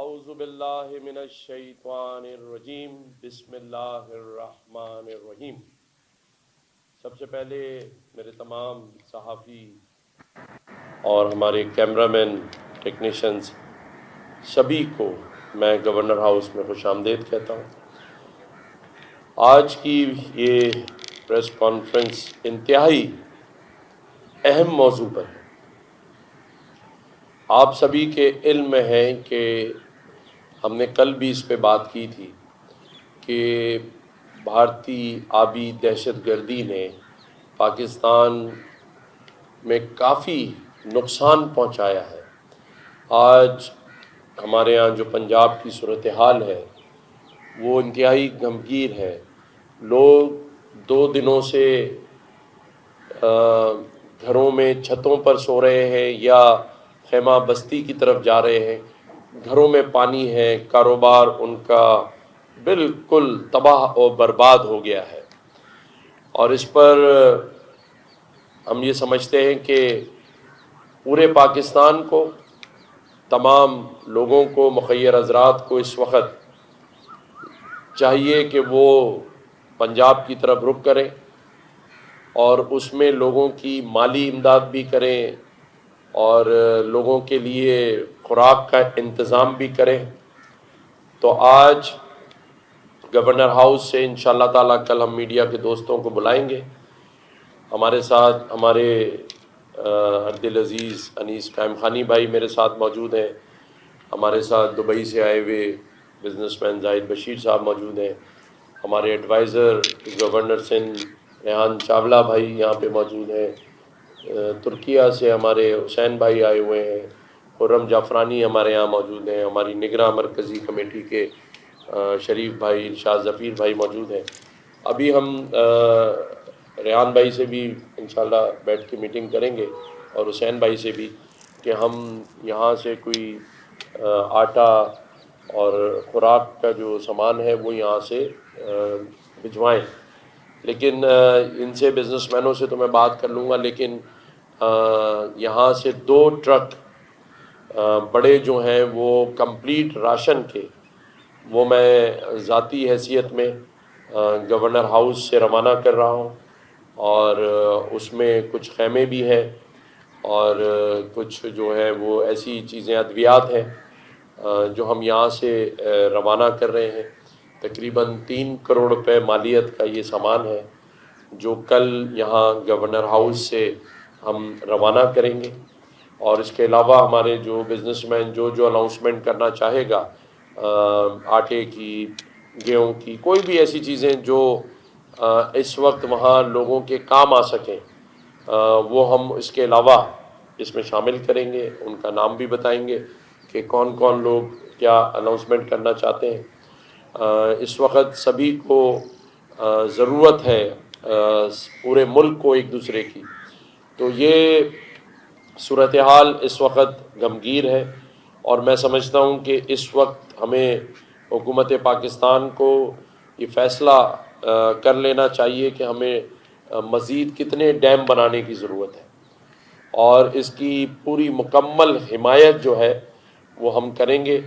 اعوذ باللہ من الشیطان الرجیم بسم اللہ الرحمن الرحیم۔ سب سے پہلے میرے تمام صحافی اور ہمارے کیمرہ مین، ٹیکنیشنز سبھی کو میں گورنر ہاؤس میں خوش آمدید کہتا ہوں۔ آج کی یہ پریس کانفرنس انتہائی اہم موضوع پر ہے۔ آپ سبھی کے علم میں ہے کہ ہم نے کل بھی اس پہ بات کی تھی کہ بھارتی آبی دہشت گردی نے پاکستان میں کافی نقصان پہنچایا ہے۔ آج ہمارے یہاں جو پنجاب کی صورتحال ہے وہ انتہائی غمگین ہے۔ لوگ 2 دنوں سے گھروں میں چھتوں پر سو رہے ہیں یا خیمہ بستی کی طرف جا رہے ہیں، گھروں میں پانی ہے، کاروبار ان کا بالکل تباہ و برباد ہو گیا ہے۔ اور اس پر ہم یہ سمجھتے ہیں کہ پورے پاکستان کو، تمام لوگوں کو، مخیر حضرات کو اس وقت چاہیے کہ وہ پنجاب کی طرف رخ کریں اور اس میں لوگوں کی مالی امداد بھی کریں اور لوگوں کے لیے خوراک کا انتظام بھی کریں۔ تو آج گورنر ہاؤس سے انشاءاللہ تعالیٰ کل ہم میڈیا کے دوستوں کو بلائیں گے۔ ہمارے ساتھ ہمارے عبدالعزیز انیس قائم خانی بھائی میرے ساتھ موجود ہیں، ہمارے ساتھ دبئی سے آئے ہوئے بزنس مین زاہد بشیر صاحب موجود ہیں، ہمارے ایڈوائزر گورنر سندھ ریحان چاولہ بھائی یہاں پہ موجود ہیں، ترکیہ سے ہمارے حسین بھائی آئے ہوئے ہیں، خرم جعفرانی ہمارے یہاں موجود ہیں، ہماری نگراں مرکزی کمیٹی کے شریف بھائی، ارشاد ظفیر بھائی موجود ہیں۔ ابھی ہم ریحان بھائی سے بھی انشاءاللہ بیٹھ کے میٹنگ کریں گے اور حسین بھائی سے بھی کہ ہم یہاں سے کوئی آٹا اور خوراک کا جو سامان ہے وہ یہاں سے بھجوائیں۔ لیکن ان سے بزنس مینوں سے تو میں بات کر لوں گا، لیکن یہاں سے 2 ٹرک بڑے جو ہیں وہ کمپلیٹ راشن کے، وہ میں ذاتی حیثیت میں گورنر ہاؤس سے روانہ کر رہا ہوں، اور اس میں کچھ خیمے بھی ہیں اور کچھ جو ہے وہ ایسی چیزیں، ادویات ہیں جو ہم یہاں سے روانہ کر رہے ہیں۔ تقریباً 3 کروڑ روپے مالیت کا یہ سامان ہے جو کل یہاں گورنر ہاؤس سے ہم روانہ کریں گے۔ اور اس کے علاوہ ہمارے جو بزنس مین جو اناؤنسمنٹ کرنا چاہے گا، آٹے کی، گیہوں کی، کوئی بھی ایسی چیزیں جو اس وقت وہاں لوگوں کے کام آ سکیں، وہ ہم اس کے علاوہ اس میں شامل کریں گے۔ ان کا نام بھی بتائیں گے کہ کون کون لوگ کیا اناؤنسمنٹ کرنا چاہتے ہیں۔ اس وقت سبھی کو ضرورت ہے، پورے ملک کو ایک دوسرے کی۔ تو یہ صورتحال اس وقت غمگین ہے، اور میں سمجھتا ہوں کہ اس وقت ہمیں حکومت پاکستان کو یہ فیصلہ کر لینا چاہیے کہ ہمیں مزید کتنے ڈیم بنانے کی ضرورت ہے، اور اس کی پوری مکمل حمایت جو ہے وہ ہم کریں گے،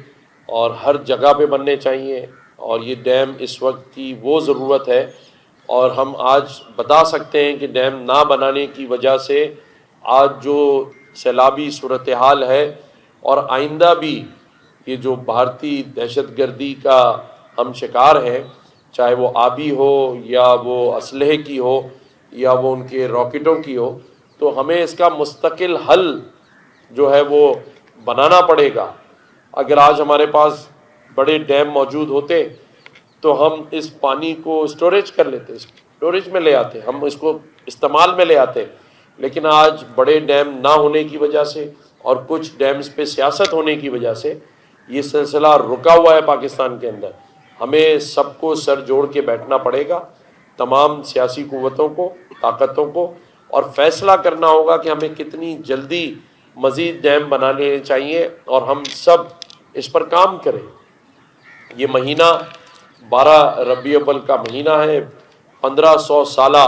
اور ہر جگہ پہ بننے چاہیے۔ اور یہ ڈیم اس وقت کی وہ ضرورت ہے، اور ہم آج بتا سکتے ہیں کہ ڈیم نہ بنانے کی وجہ سے آج جو سیلابی صورتحال ہے، اور آئندہ بھی یہ جو بھارتی دہشت گردی کا ہم شکار ہیں، چاہے وہ آبی ہو یا وہ اسلحے کی ہو یا وہ ان کے راکٹوں کی ہو، تو ہمیں اس کا مستقل حل جو ہے وہ بنانا پڑے گا۔ اگر آج ہمارے پاس بڑے ڈیم موجود ہوتے تو ہم اس پانی کو اسٹوریج کر لیتے، اسٹوریج میں لے آتے، ہم اس کو استعمال میں لے آتے۔ لیکن آج بڑے ڈیم نہ ہونے کی وجہ سے اور کچھ ڈیمز پہ سیاست ہونے کی وجہ سے یہ سلسلہ رکا ہوا ہے پاکستان کے اندر۔ ہمیں سب کو سر جوڑ کے بیٹھنا پڑے گا، تمام سیاسی قوتوں کو، طاقتوں کو، اور فیصلہ کرنا ہوگا کہ ہمیں کتنی جلدی مزید ڈیم بنانے چاہیے، اور ہم سب اس پر کام کریں۔ یہ مہینہ 12 ربیع الاول کا مہینہ ہے، 1500 سالہ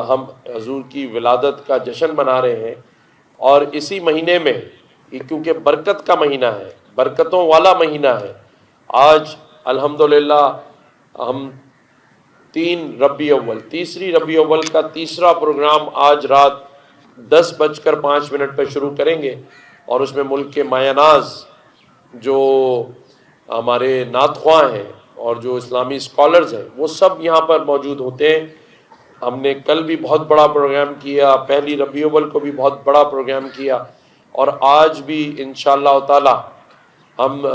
ہم حضور کی ولادت کا جشن منا رہے ہیں، اور اسی مہینے میں کیونکہ برکت کا مہینہ ہے، برکتوں والا مہینہ ہے. آج الحمدللہ ہم تیسری ربیع اول کا تیسرا پروگرام آج رات 10:05 پہ شروع کریں گے، اور اس میں ملک کے مایہ ناز جو ہمارے نعت خواں ہیں اور جو اسلامی اسکالرز ہیں وہ سب یہاں پر موجود ہوتے ہیں. ہم نے کل بھی بہت بڑا پروگرام کیا، پہلی ربیع اول کو بھی بہت بڑا پروگرام کیا، اور آج بھی انشاءاللہ تعالی ہم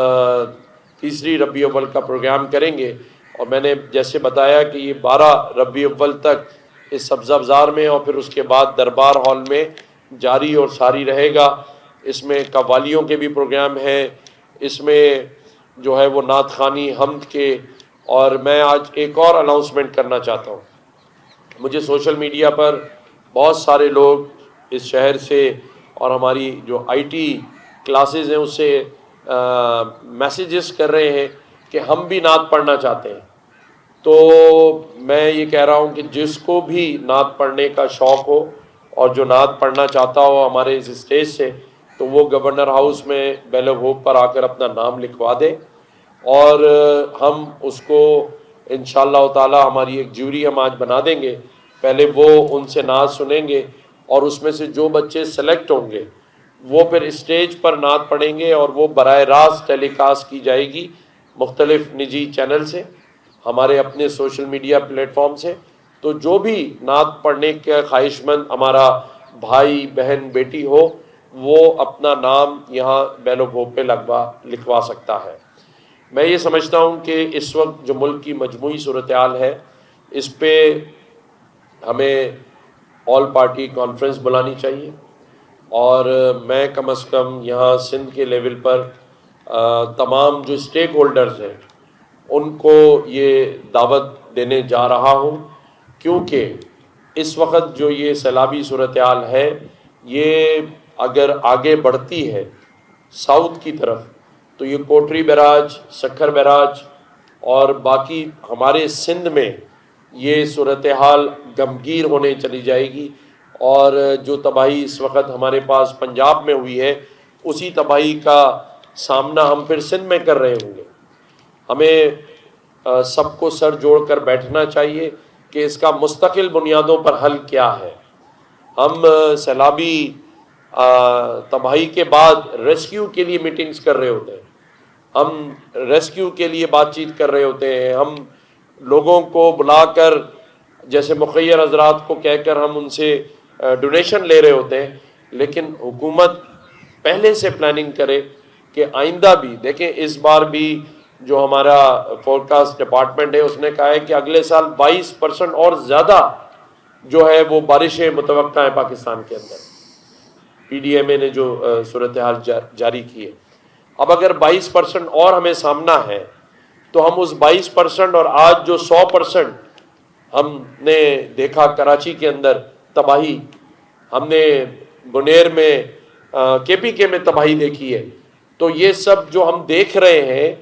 تیسری ربیع اول کا پروگرام کریں گے. اور میں نے جیسے بتایا کہ یہ 12 ربیع اول تک اس سبزہ بازار میں اور پھر اس کے بعد دربار ہال میں جاری اور ساری رہے گا. اس میں قوالیوں کے بھی پروگرام ہیں، اس میں جو ہے وہ نعت خوانی حمد کے. اور میں آج ایک اور اناؤنسمنٹ کرنا چاہتا ہوں. مجھے سوشل میڈیا پر بہت سارے لوگ اس شہر سے اور ہماری جو آئی ٹی کلاسز ہیں اس سے میسیجز کر رہے ہیں کہ ہم بھی نعت پڑھنا چاہتے ہیں. تو میں یہ کہہ رہا ہوں کہ جس کو بھی نعت پڑھنے کا شوق ہو اور جو نعت پڑھنا چاہتا ہو ہمارے اس اسٹیج سے، تو وہ گورنر ہاؤس میں بیل آف ہوپ پر آ کر اپنا نام لکھوا دے، اور ہم اس کو انشاءاللہ تعالی ہماری ایک جیوری ہم آج بنا دیں گے. پہلے وہ ان سے نعت سنیں گے، اور اس میں سے جو بچے سلیکٹ ہوں گے وہ پھر اسٹیج پر نعت پڑھیں گے، اور وہ براہ راست ٹیلی کاسٹ کی جائے گی مختلف نجی چینل سے، ہمارے اپنے سوشل میڈیا پلیٹ فارم سے. تو جو بھی نعت پڑھنے کا خواہش مند ہمارا بھائی بہن بیٹی ہو وہ اپنا نام یہاں بیل آف ہوپ پہ لکھوا سکتا ہے. میں یہ سمجھتا ہوں کہ اس وقت جو ملک کی مجموعی صورتحال ہے اس پہ ہمیں آل پارٹی کانفرنس بلانی چاہیے، اور میں کم از کم یہاں سندھ کے لیول پر تمام جو اسٹیک ہولڈرز ہیں ان کو یہ دعوت دینے جا رہا ہوں، کیونکہ اس وقت جو یہ سیلابی صورتحال ہے یہ اگر آگے بڑھتی ہے ساؤتھ کی طرف تو یہ کوٹری بیراج، سکھر بیراج اور باقی ہمارے سندھ میں یہ صورتحال گمگیر ہونے چلی جائے گی، اور جو تباہی اس وقت ہمارے پاس پنجاب میں ہوئی ہے اسی تباہی کا سامنا ہم پھر سندھ میں کر رہے ہوں گے. ہمیں سب کو سر جوڑ کر بیٹھنا چاہیے کہ اس کا مستقل بنیادوں پر حل کیا ہے. ہم سیلابی تباہی کے بعد ریسکیو کے لیے میٹنگز کر رہے ہوتے ہیں، ہم ریسکیو کے لیے بات چیت کر رہے ہوتے ہیں، ہم لوگوں کو بلا کر جیسے مخیر حضرات کو کہہ کر ہم ان سے ڈونیشن لے رہے ہوتے ہیں. لیکن حکومت پہلے سے پلاننگ کرے کہ آئندہ بھی دیکھیں. اس بار بھی جو ہمارا فورکاسٹ ڈپارٹمنٹ ہے اس نے کہا ہے کہ اگلے سال 22% اور زیادہ جو ہے وہ بارشیں متوقع ہیں پاکستان کے اندر. پی ڈی ایم اے نے جو صورتحال جاری کی ہے، اب اگر 22% اور ہمیں سامنا ہے تو ہم اس 22% اور آج جو 100% ہم نے دیکھا کراچی کے اندر تباہی، ہم نے گنیر میں کے پی کے میں تباہی دیکھی ہے، تو یہ سب جو ہم دیکھ رہے ہیں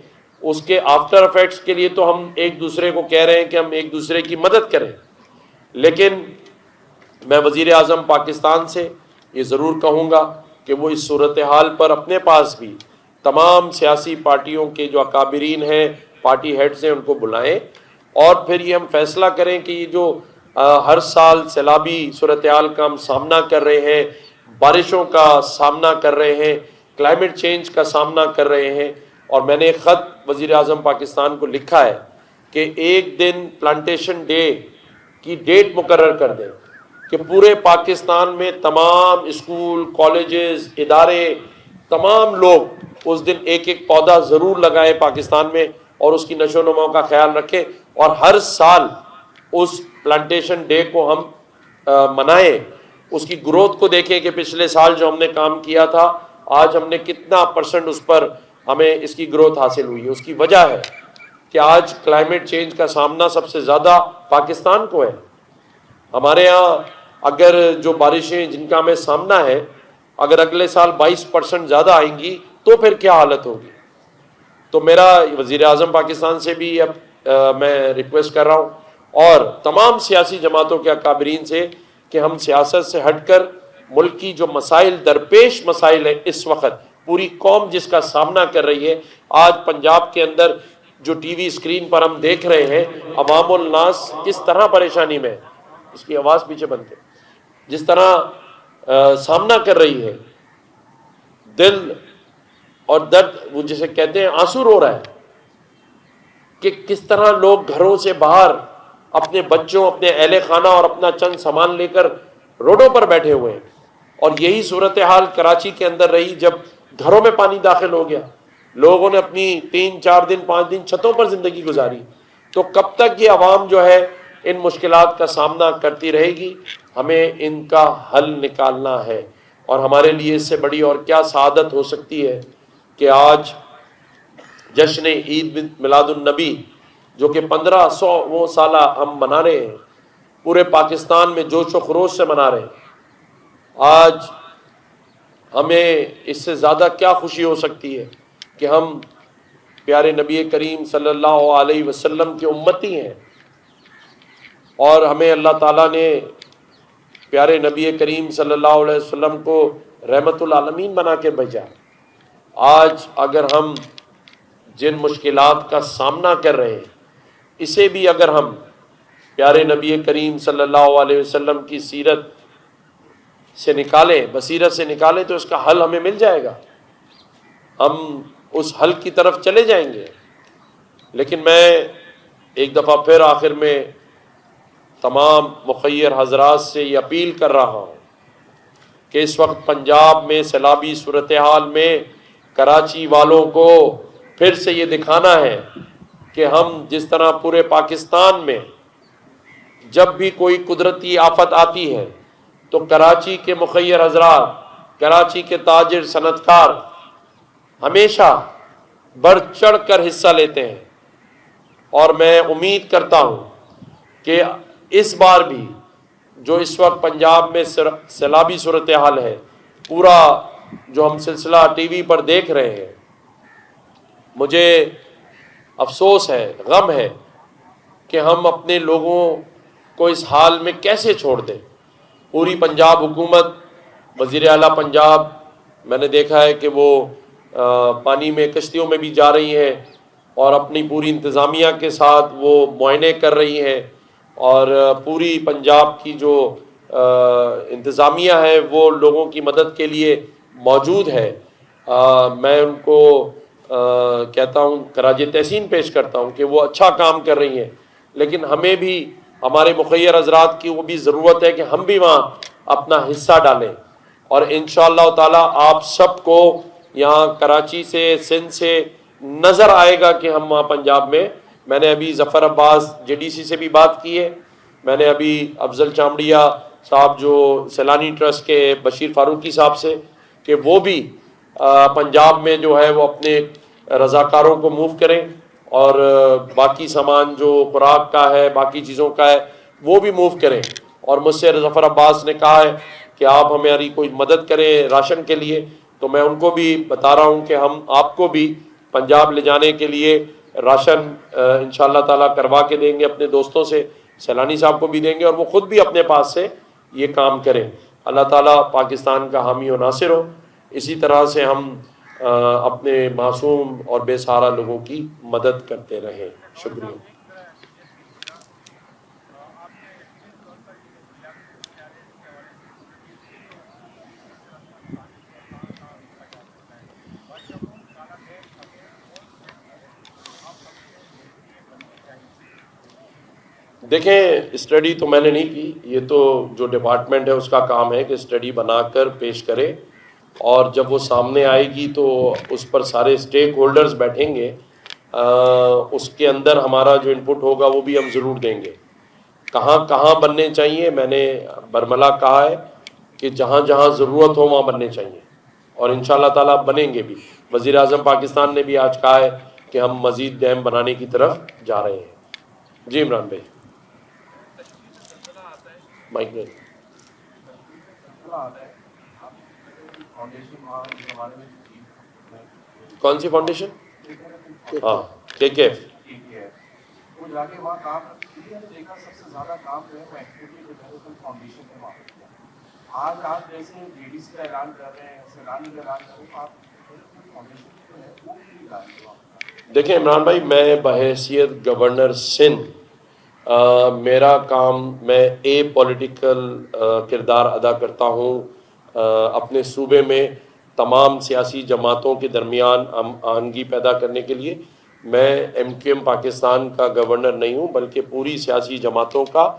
اس کے آفٹر افیکٹس کے لیے تو ہم ایک دوسرے کو کہہ رہے ہیں کہ ہم ایک دوسرے کی مدد کریں. لیکن میں وزیر اعظم پاکستان سے یہ ضرور کہوں گا کہ وہ اس صورتحال پر اپنے پاس بھی تمام سیاسی پارٹیوں کے جو اکابرین ہیں، پارٹی ہیڈز ہیں، ان کو بلائیں، اور پھر یہ ہم فیصلہ کریں کہ یہ جو ہر سال سیلابی صورتحال کا ہم سامنا کر رہے ہیں، بارشوں کا سامنا کر رہے ہیں، کلائمیٹ چینج کا سامنا کر رہے ہیں. اور میں نے ایک خط وزیر اعظم پاکستان کو لکھا ہے کہ ایک دن پلانٹیشن ڈے کی ڈیٹ مقرر کر دیں کہ پورے پاکستان میں تمام اسکول، کالجز، ادارے، تمام لوگ اس دن ایک ایک پودا ضرور لگائیں پاکستان میں، اور اس کی نشو و نما کا خیال رکھیں، اور ہر سال اس پلانٹیشن ڈے کو ہم منائیں. اس کی گروتھ کو دیکھیں کہ پچھلے سال جو ہم نے کام کیا تھا آج ہم نے کتنا % اس پر ہمیں اس کی گروتھ حاصل ہوئی ہے. اس کی وجہ ہے کہ آج کلائمیٹ چینج کا سامنا سب سے زیادہ پاکستان کو ہے. ہمارے ہاں اگر جو بارشیں جن کا ہمیں سامنا ہے اگر اگلے سال 22% زیادہ آئیں گی تو پھر کیا حالت ہوگی. تو میرا وزیر اعظم پاکستان سے بھی اب میں ریکویسٹ کر رہا ہوں اور تمام سیاسی جماعتوں کے اکابرین سے کہ ہم سیاست سے ہٹ کر ملک کی جو مسائل درپیش مسائل ہیں اس وقت پوری قوم جس کا سامنا کر رہی ہے. آج پنجاب کے اندر جو ٹی وی اسکرین پر ہم دیکھ رہے ہیں عوام الناس کس طرح پریشانی میں ہے, اس کی آواز پیچھے بند ہے, جس طرح سامنا کر رہی ہے, دل اور درد, وہ جسے کہتے ہیں آنسو رو رہا ہے کہ کس طرح لوگ گھروں سے باہر اپنے بچوں, اپنے اہل خانہ اور اپنا چند سامان لے کر روڈوں پر بیٹھے ہوئے ہیں. اور یہی صورتحال کراچی کے اندر رہی جب گھروں میں پانی داخل ہو گیا, لوگوں نے اپنی 3-4 دن 5 دن چھتوں پر زندگی گزاری. تو کب تک یہ عوام جو ہے ان مشکلات کا سامنا کرتی رہے گی؟ ہمیں ان کا حل نکالنا ہے. اور ہمارے لیے اس سے بڑی اور کیا سعادت ہو سکتی ہے کہ آج جشن عید میلاد النبی جو کہ 1500 سالہ ہم منا رہے ہیں, پورے پاکستان میں جوش و خروش سے منا رہے ہیں. آج ہمیں اس سے زیادہ کیا خوشی ہو سکتی ہے کہ ہم پیارے نبی کریم صلی اللہ علیہ وسلم کے امتی ہیں, اور ہمیں اللہ تعالیٰ نے پیارے نبی کریم صلی اللہ علیہ وسلم کو رحمت العالمین بنا کے بھیجا. آج اگر ہم جن مشکلات کا سامنا کر رہے ہیں, اسے بھی اگر ہم پیارے نبی کریم صلی اللہ علیہ وسلم کی سیرت سے نکالیں, بصیرت سے نکالیں, تو اس کا حل ہمیں مل جائے گا, ہم اس حل کی طرف چلے جائیں گے. لیکن میں ایک دفعہ پھر آخر میں تمام مخیر حضرات سے یہ اپیل کر رہا ہوں کہ اس وقت پنجاب میں سیلابی صورتحال میں کراچی والوں کو پھر سے یہ دکھانا ہے کہ ہم جس طرح پورے پاکستان میں جب بھی کوئی قدرتی آفت آتی ہے تو کراچی کے مخیر حضرات, کراچی کے تاجر صنعت کار ہمیشہ بڑھ چڑھ کر حصہ لیتے ہیں. اور میں امید کرتا ہوں کہ اس بار بھی جو اس وقت پنجاب میں سیلابی صورتحال ہے, پورا جو ہم سلسلہ ٹی وی پر دیکھ رہے ہیں, مجھے افسوس ہے, غم ہے کہ ہم اپنے لوگوں کو اس حال میں کیسے چھوڑ دیں. پوری پنجاب حکومت, وزیر اعلیٰ پنجاب, میں نے دیکھا ہے کہ وہ پانی میں کشتیوں میں بھی جا رہی ہیں اور اپنی پوری انتظامیہ کے ساتھ وہ معائنے کر رہی ہیں, اور پوری پنجاب کی جو انتظامیہ ہے وہ لوگوں کی مدد کے لیے موجود ہے. میں ان کو کہتا ہوں, خراج تحسین پیش کرتا ہوں کہ وہ اچھا کام کر رہی ہیں, لیکن ہمیں بھی ہمارے مخیر حضرات کی وہ بھی ضرورت ہے کہ ہم بھی وہاں اپنا حصہ ڈالیں. اور انشاءاللہ تعالی آپ سب کو یہاں کراچی سے, سندھ سے نظر آئے گا کہ ہم وہاں پنجاب میں نے ابھی ظفر عباس جے ڈی سی سے بھی بات کی ہے, میں نے ابھی افضل چامڑیا صاحب جو سیلانی ٹرسٹ کے بشیر فاروقی صاحب سے, کہ وہ بھی پنجاب میں جو ہے وہ اپنے رضاکاروں کو موو کریں, اور باقی سامان جو خوراک کا ہے, باقی چیزوں کا ہے, وہ بھی موو کریں. اور مجھ سے ظفر عباس نے کہا ہے کہ آپ ہماری کوئی مدد کریں راشن کے لیے, تو میں ان کو بھی بتا رہا ہوں کہ ہم آپ کو بھی پنجاب لے جانے کے لیے راشن انشاءاللہ تعالیٰ کروا کے دیں گے, اپنے دوستوں سے, سیلانی صاحب کو بھی دیں گے, اور وہ خود بھی اپنے پاس سے یہ کام کریں. اللہ تعالیٰ پاکستان کا حامی و ناصر ہو. اسی طرح سے ہم اپنے معصوم اور بے سہارا لوگوں کی مدد کرتے رہیں. شکریہ. دیکھیں, اسٹڈی تو میں نے نہیں کی, یہ تو جو ڈپارٹمنٹ ہے اس کا کام ہے کہ اسٹڈی بنا کر پیش کرے, اور جب وہ سامنے آئے گی تو اس پر سارے اسٹیک ہولڈرز بیٹھیں گے, اس کے اندر ہمارا جو انپٹ ہوگا وہ بھی ہم ضرور دیں گے. کہاں کہاں بننے چاہیے, میں نے برملا کہا ہے کہ جہاں جہاں ضرورت ہو وہاں بننے چاہیے, اور انشاءاللہ تعالیٰ بنیں گے بھی. وزیر اعظم پاکستان نے بھی آج کہا ہے کہ ہم مزید ڈیم بنانے کی طرف جا رہے ہیں. جی عمران بھائی, مائک میں. کون سی فاؤنڈیشن؟ ہاں, کے ایف. آج آپ جیسے جے ڈی سی کا اعلان کر رہے ہیں, سیلانی کا اعلان کر رہے ہیں, آپ دیکھیں عمران بھائی، میں بحیثیت گورنر سندھ میرا کام، میں پولیٹیکل کردار ادا کرتا ہوں اپنے صوبے میں تمام سیاسی جماعتوں کے درمیان ہم آہنگی پیدا کرنے کے لیے۔ میں ایم کیو ایم پاکستان کا گورنر نہیں ہوں، بلکہ پوری سیاسی جماعتوں کا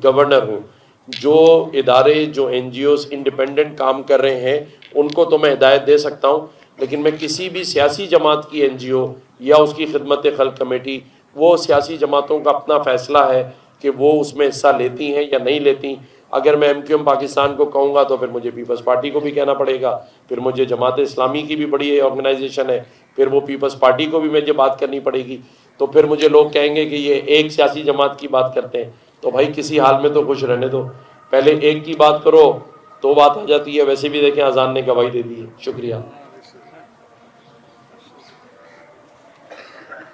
گورنر ہوں۔ جو ادارے، جو این جی اوز انڈیپینڈنٹ کام کر رہے ہیں ان کو تو میں ہدایت دے سکتا ہوں، لیکن میں کسی بھی سیاسی جماعت کی این جی او یا اس کی خدمت خلق کمیٹی، وہ سیاسی جماعتوں کا اپنا فیصلہ ہے کہ وہ اس میں حصہ لیتی ہیں یا نہیں لیتی۔ اگر میں ایم کیو ایم پاکستان کو کہوں گا تو پھر مجھے پیپلز پارٹی کو بھی کہنا پڑے گا، پھر مجھے جماعت اسلامی کی بھی بڑی آرگنائزیشن ہے، پھر وہ پیپلز پارٹی کو بھی مجھے بات کرنی پڑے گی، تو پھر مجھے لوگ کہیں گے کہ یہ ایک سیاسی جماعت کی بات کرتے ہیں۔ تو بھائی کسی حال میں تو خوش رہنے دو، پہلے ایک کی بات کرو تو بات آ جاتی ہے۔ ویسے بھی دیکھیں اذان نے گواہی دے دی ہے۔ شکریہ۔